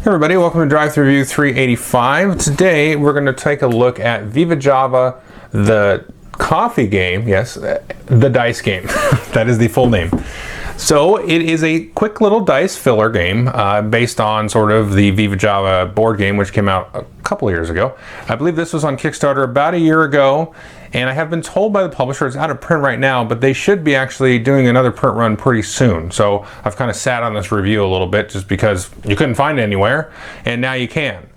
Everybody, welcome to Drive Thru Review 385. Today we're going to take a look at VivaJava, the coffee game. Yes, the dice game. That is the full name. So it is a quick little dice filler game based on sort of the VivaJava board game, which came out a couple of years ago. I believe this was on Kickstarter about a year ago, and I have been told by the publisher it's out of print right now, but they should be actually doing another print run pretty soon. So I've kind of sat on this review a little bit just because you couldn't find it anywhere, and now you can.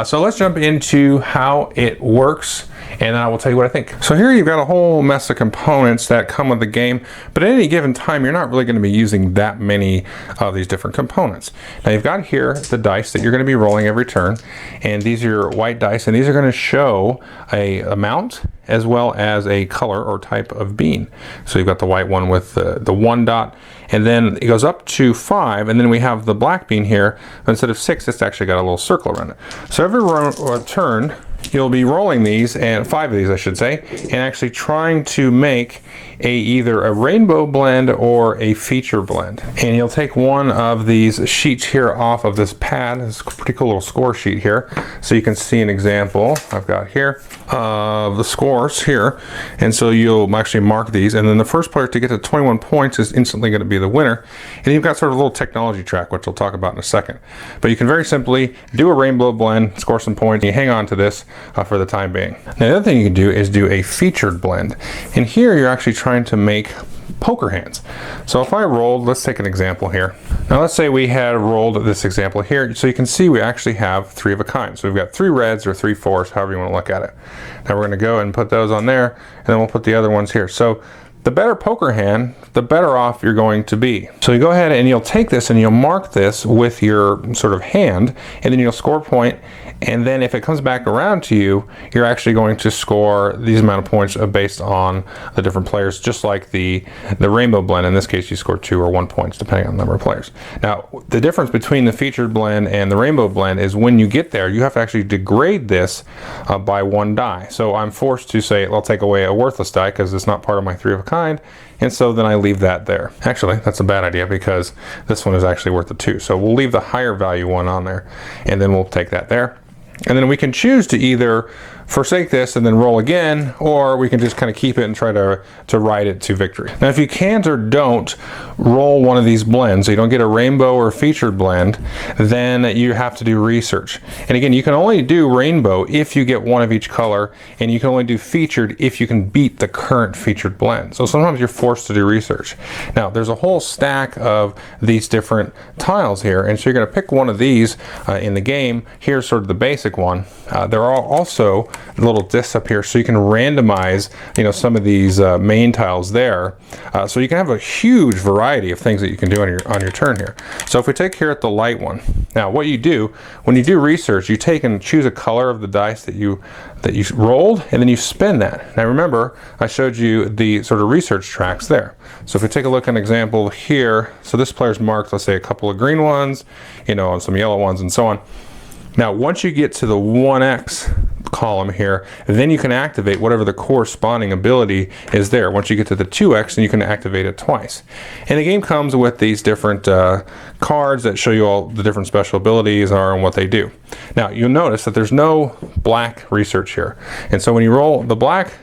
So let's jump into how it works, and then I will tell you what I think. So here you've got a whole mess of components that come with the game, but at any given time you're not really going to be using that many of these different components. Now you've got here the dice that you're going to be rolling every turn, and these are your white dice, and these are going to show a amount as well as a color or type of bean. So you've got the white one with the 1 dot, and then it goes up to 5, and then we have the black bean here. Instead of 6, it's actually got a little circle around it. So every turn you'll be rolling these, and 5 of these I should say, and actually trying to make either a rainbow blend or a feature blend. And you'll take one of these sheets here off of this pad. It's a pretty cool little score sheet here, so you can see an example I've got here of the scores here. And so you'll actually mark these, and then the first player to get to 21 points is instantly going to be the winner. And you've got sort of a little technology track, which we'll talk about in a second. But you can very simply do a rainbow blend, score some points, and you hang on to this for the time being. Now the other thing you can do is do a featured blend, and here you're actually trying to make poker hands. So if I rolled, let's take an example here. Now let's say we had rolled this example here, so you can see we actually have 3 of a kind. So we've got 3 reds or 3 fours, however you want to look at it. Now we're going to go and put those on there, and then we'll put the other ones here. So the better poker hand, the better off you're going to be. So you go ahead and you'll take this and you'll mark this with your sort of hand, and then you'll score a point, and then if it comes back around to you, you're actually going to score these amount of points based on the different players, just like the rainbow blend. In this case, you score 2 or 1 points depending on the number of players. Now, the difference between the featured blend and the rainbow blend is when you get there, you have to actually degrade this by 1 die. So I'm forced to say, I'll take away a worthless die because it's not part of my 3 of a kind, and so then I leave that there. Actually, that's a bad idea because this one is actually worth a 2. So we'll leave the higher value one on there, and then we'll take that there. And then we can choose to either forsake this and then roll again, or we can just kind of keep it and try to ride it to victory. Now if you can't or don't roll one of these blends, so you don't get a rainbow or featured blend, then you have to do research. And again, you can only do rainbow if you get one of each color, and you can only do featured if you can beat the current featured blend. So sometimes you're forced to do research. Now there's a whole stack of these different tiles here, and so you're going to pick one of these in the game. Here's sort of the basic one. There are also little discs up here, so you can randomize, some of these main tiles there. So you can have a huge variety of things that you can do on your turn here. So if we take here at the light one, now what you do when you do research, you take and choose a color of the dice that you rolled, and then you spin that. Now remember, I showed you the sort of research tracks there. So if we take a look at an example here, so this player's marked, let's say, a couple of green ones, and some yellow ones, and so on. Now once you get to the 1x column here, then you can activate whatever the corresponding ability is there. Once you get to the 2x, then you can activate it twice. And the game comes with these different cards that show you all the different special abilities are and what they do. Now you'll notice that there's no black research here, and so when you roll the black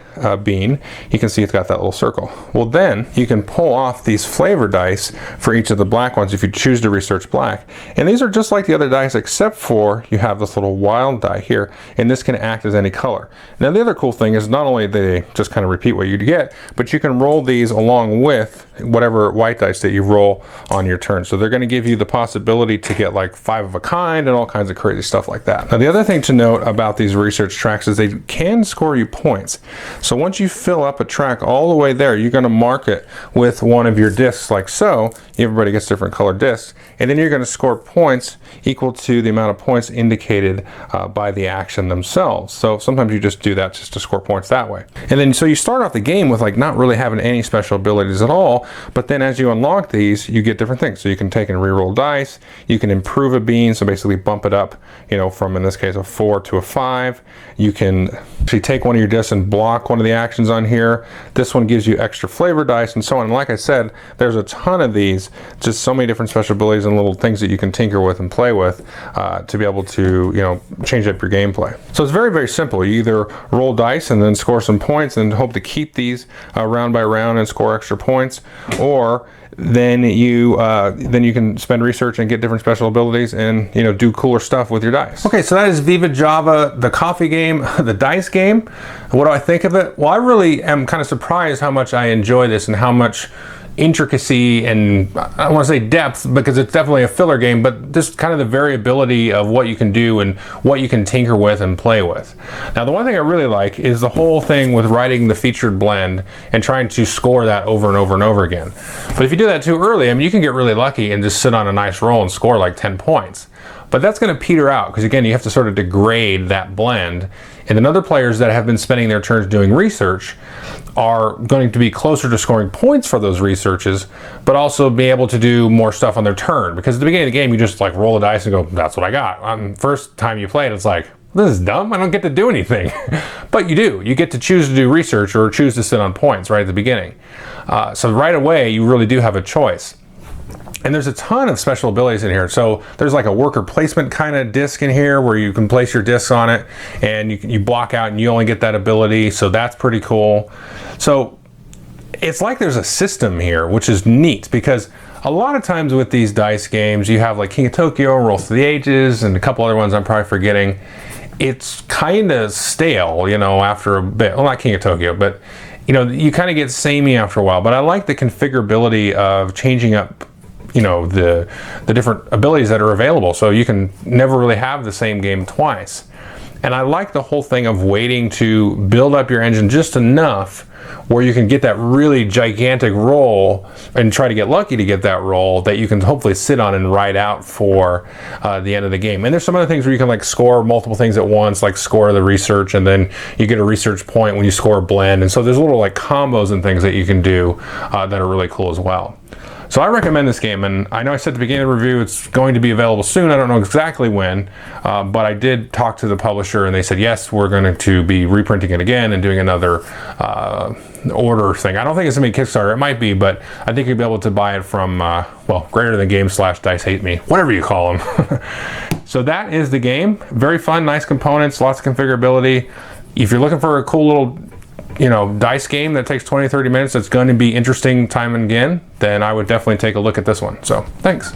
bean, you can see it's got that little circle. Well, then you can pull off these flavor dice for each of the black ones if you choose to research black, and these are just like the other dice except for you have this little wild die here, and this can act as any color. Now the other cool thing is not only they just kind of repeat what you get, but you can roll these along with whatever white dice that you roll on your turn. So they're going to give you the possibility to get like 5 of a kind and all kinds of crazy stuff like that. Now the other thing to note about these research tracks is they can score you points. So once you fill up a track all the way there, you're going to mark it with one of your discs like so. Everybody gets different colored discs, and then you're going to score points equal to the amount of points indicated by the action themselves. themselves. So sometimes you just do that just to score points that way. And then so you start off the game with like not really having any special abilities at all, but then as you unlock these, you get different things. So you can take and reroll dice, you can improve a bean, so basically bump it up, you know, from in this case a 4 to a 5. You can actually take one of your discs and block one of the actions on here. This one gives you extra flavor dice and so on. And like I said, there's a ton of these, just so many different special abilities and little things that you can tinker with and play with to be able to, you know, change up your gameplay. So it's very, very simple. You either roll dice and then score some points and hope to keep these round by round and score extra points, or then you can spend research and get different special abilities and, you know, do cooler stuff with your dice. Okay, so that is VivaJava, the coffee game, the dice game. What do I think of it? Well, I really am kind of surprised how much I enjoy this and how much intricacy and I don't want to say depth because it's definitely a filler game, but just kind of the variability of what you can do and what you can tinker with and play with. Now, the one thing I really like is the whole thing with writing the featured blend and trying to score that over and over and over again. But if you do that too early, I mean, you can get really lucky and just sit on a nice roll and score like 10 points. But that's going to peter out because, again, you have to sort of degrade that blend. And then other players that have been spending their turns doing research are going to be closer to scoring points for those researches, but also be able to do more stuff on their turn. Because at the beginning of the game, you just like roll a dice and go, that's what I got. First time you play it, it's like, this is dumb. I don't get to do anything. But you do. You get to choose to do research or choose to sit on points right at the beginning. So right away, you really do have a choice. And there's a ton of special abilities in here. So there's like a worker placement kind of disc in here where you can place your discs on it and you block out and you only get that ability. So that's pretty cool. So it's like there's a system here, which is neat because a lot of times with these dice games, you have like King of Tokyo, Roll Through the Ages, and a couple other ones I'm probably forgetting. It's kind of stale, you know, after a bit. Well, not King of Tokyo, but you know, you kind of get samey after a while. But I like the configurability of changing up, you know, the different abilities that are available, so you can never really have the same game twice. And I like the whole thing of waiting to build up your engine just enough where you can get that really gigantic roll and try to get lucky to get that roll that you can hopefully sit on and ride out for the end of the game. And there's some other things where you can like score multiple things at once, like score the research and then you get a research point when you score a blend. And so there's little like combos and things that you can do that are really cool as well. So I recommend this game, and I know I said at the beginning of the review it's going to be available soon. I don't know exactly when, but I did talk to the publisher and they said, yes, we're going to be reprinting it again and doing another order thing. I don't think it's going to be Kickstarter. It might be, but I think you'll be able to buy it from, well, Greater Than Games / Dice Hate Me, whatever you call them. So that is the game. Very fun, nice components, lots of configurability. If you're looking for a cool little, you know, dice game that takes 20-30 minutes that's going to be interesting time and again, then I would definitely take a look at this one. So thanks.